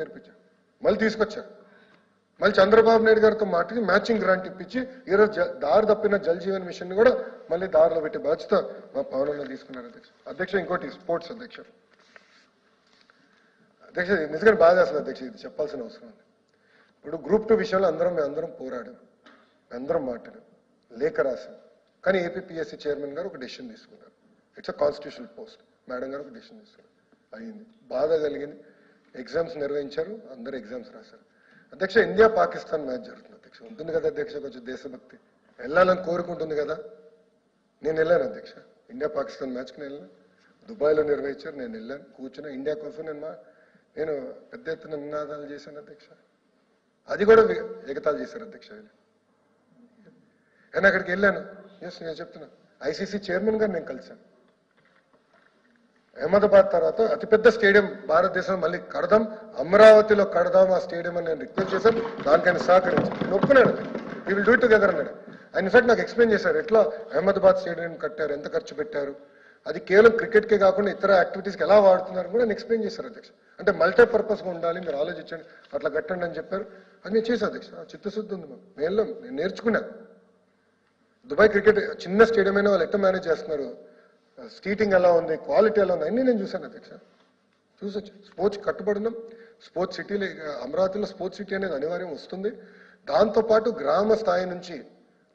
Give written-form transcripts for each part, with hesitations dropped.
నేర్పించారు, మళ్ళీ తీసుకొచ్చారు. మళ్ళీ చంద్రబాబు నాయుడు గారితో మాటకి మ్యాచింగ్ గ్రాంట్ ఇప్పించి ఈరోజు దారి తప్పిన జల్ జీవన్ మిషన్ కూడా మళ్ళీ దారిలో పెట్టే బాధ్యత మా పవన్ తీసుకున్నారు అధ్యక్ష. అధ్యక్ష ఇంకోటి స్పోర్ట్స్ అధ్యక్ష. అధ్యక్ష నిజంగా బాధ చేస్తుంది అధ్యక్ష, ఇది చెప్పాల్సిన అవసరం ఉంది. ఇప్పుడు గ్రూప్ 2 విషయంలో అందరం పోరాడాం, అందరం మాట్లాడాం, లేఖ రాశాం. కానీ ఏపీపీఎస్సీ చైర్మన్ గారు ఒక డెసిషన్ తీసుకున్నారు. It's a constitutional post. Madam గారు ఒక డెసిషన్ తీసుకున్నారు. అయింది, బాధ కలిగింది. ఎగ్జామ్స్ నిర్వహించారు, అందరూ ఎగ్జామ్స్ రాశారు. అధ్యక్ష ఇండియా పాకిస్తాన్ మ్యాచ్ జరుగుతుంది అధ్యక్ష. ఉంటుంది కదా అధ్యక్ష, కొంచెం దేశభక్తి వెళ్ళాలని కోరుకుంటుంది కదా. నేను వెళ్ళాను అధ్యక్ష, ఇండియా పాకిస్తాన్ మ్యాచ్కి నేను వెళ్ళాను. దుబాయ్లో నిర్వహించారు, నేను వెళ్ళాను, కూర్చున్నా. ఇండియా కోసం నేను పెద్ద ఎత్తున నినాదాలు చేశాను అధ్యక్ష. అది కూడా ఎగతాలు చేశారు అధ్యక్ష. నేను అక్కడికి వెళ్ళాను. ఎస్, నేను చెప్తున్నా, ఐసీసీ చైర్మన్ గారు నేను కలిశాను. అహ్మదాబాద్ తర్వాత అతిపెద్ద స్టేడియం భారతదేశం మళ్ళీ కడదాం, అమరావతిలో కడదాం ఆ స్టేడియం అని నేను రిక్వెస్ట్ చేశాను. దానికైనా సహకరించాను, ఒప్పుకున్నాడు. We will do it together అన్నాడు. ఆయన ఇన్ఫాక్ట్ నాకు ఎక్స్ప్లెయిన్ చేశారు ఎట్లా అహ్మదాబాద్ స్టేడియం కట్టారు, ఎంత ఖర్చు పెట్టారు, అది కేవలం క్రికెట్కే కాకుండా ఇతర యాక్టివిటీస్కి ఎలా వాడుతున్నారు కూడా నేను ఎక్స్ప్లెయిన్ చేశారు అధ్యక్ష. అంటే మల్టీపర్పస్గా ఉండాలి, మీరు ఆలోచించండి, అట్లా కట్టండి అని చెప్పారు. అది నేను చేశాను అధ్యక్ష. చిత్తశుద్ధి ఉంది మాకు, నేను నేర్చుకున్నా. దుబాయ్ క్రికెట్ చిన్న స్టేడియం అయినా వాళ్ళు ఎట్లా మేనేజ్ చేస్తున్నారు, స్టీటింగ్ ఎలా ఉంది, క్వాలిటీ ఎలా ఉంది, అన్నీ నేను చూశాను అధ్యక్ష. చూసొచ్చు. స్పోర్ట్స్ కట్టుబడినాం. స్పోర్ట్స్ సిటీలో అమరావతిలో స్పోర్ట్స్ సిటీ అనేది అనివార్యం వస్తుంది. దాంతోపాటు గ్రామ స్థాయి నుంచి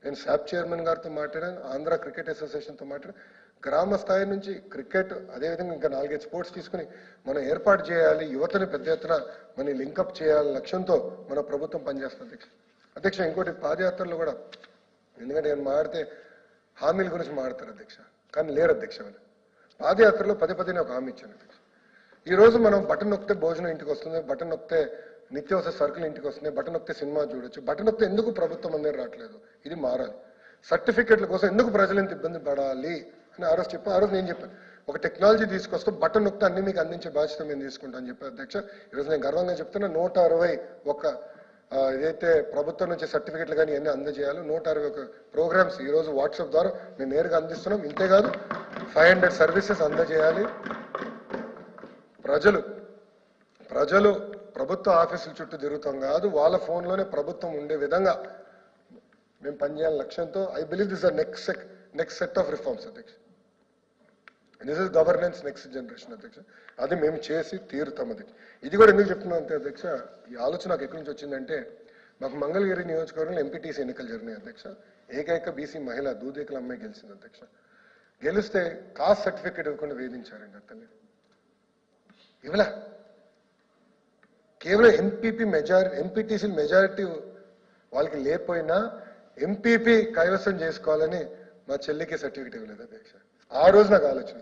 నేను శాప్ చైర్మన్ గారితో మాట్లాడాను, ఆంధ్ర క్రికెట్ అసోసియేషన్తో మాట్లాడాను. గ్రామ స్థాయి నుంచి క్రికెట్, అదేవిధంగా ఇంకా 4-5 స్పోర్ట్స్ తీసుకుని మనం ఏర్పాటు చేయాలి, యువతని పెద్ద ఎత్తున మనం లింకప్ చేయాలి లక్ష్యంతో మన ప్రభుత్వం పనిచేస్తుంది అధ్యక్ష. అధ్యక్ష ఇంకోటి పాదయాత్రలు కూడా, ఎందుకంటే నేను మాడితే హామీల గురించి మాడతారు అధ్యక్ష, కానీ లేరు అధ్యక్ష. వాళ్ళు పాదయాత్రలో పదే నేను ఒక హామీ ఇచ్చాను అధ్యక్ష. ఈరోజు మనం బటన్ నొక్కితే భోజనం ఇంటికి వస్తుంది, బటన్ నొక్కితే నిత్యావసర సరుకులు ఇంటికి వస్తున్నాయి, బటన్ నొక్కితే సినిమా చూడొచ్చు, బటన్ నొక్కితే ఎందుకు ప్రభుత్వం అందరూ రావట్లేదు, ఇది మారాలి. సర్టిఫికెట్ల కోసం ఎందుకు ప్రజలు ఎంత ఇబ్బంది పడాలి అని ఆ రోజు చెప్పాను. ఆ రోజు నేను చెప్పాను, ఒక టెక్నాలజీ తీసుకొస్తూ బటన్ నొక్కితే అన్ని మీకు అందించే బాధ్యత మేము తీసుకుంటామని చెప్పాను అధ్యక్ష. ఈరోజు నేను గర్వంగా చెప్తున్నా, 161 ఏదైతే ప్రభుత్వం నుంచి సర్టిఫికెట్లు కానీ అన్నీ అందజేయాలి. 161 ప్రోగ్రామ్స్ ఈరోజు వాట్సాప్ ద్వారా మేము నేరుగా అందిస్తున్నాం. ఇంతేకాదు 500 సర్వీసెస్ అందజేయాలి. ప్రజలు ప్రభుత్వ ఆఫీసుల చుట్టూ తిరుగుతాం కాదు, వాళ్ళ ఫోన్లోనే ప్రభుత్వం ఉండే విధంగా మేము పనిచేయాలని లక్ష్యంతో I believe this are next set of reforms అధ్యక్ష. This is governance next generation అధ్యక్ష. అది మేము చేసి తీరుతాం అధ్యక్ష. ఇది కూడా ఎందుకు చెప్తున్నాం అంటే అధ్యక్ష, ఈ ఆలోచన నాకు ఎక్కడి నుంచి వచ్చిందంటే, మాకు మంగళగిరి నియోజకవర్గంలో ఎంపీటీసీ ఎన్నికలు జరిగినాయి అధ్యక్ష. ఏకైక బీసీ మహిళ దూదేకల అమ్మాయి గెలిచింది అధ్యక్ష. గెలిస్తే కాస్ట్ సర్టిఫికేట్ ఇవ్వకుండా వేధించారండి అతన్ని. ఇవ్వలా, కేవలం ఎంపీటీసీ మెజారిటీ వాళ్ళకి లేకపోయినా ఎంపీపీ కైవసం చేసుకోవాలని మా చెల్లికి సర్టిఫికేట్ ఇవ్వలేదు అధ్యక్ష. ఆ రోజు నాకు ఆలోచన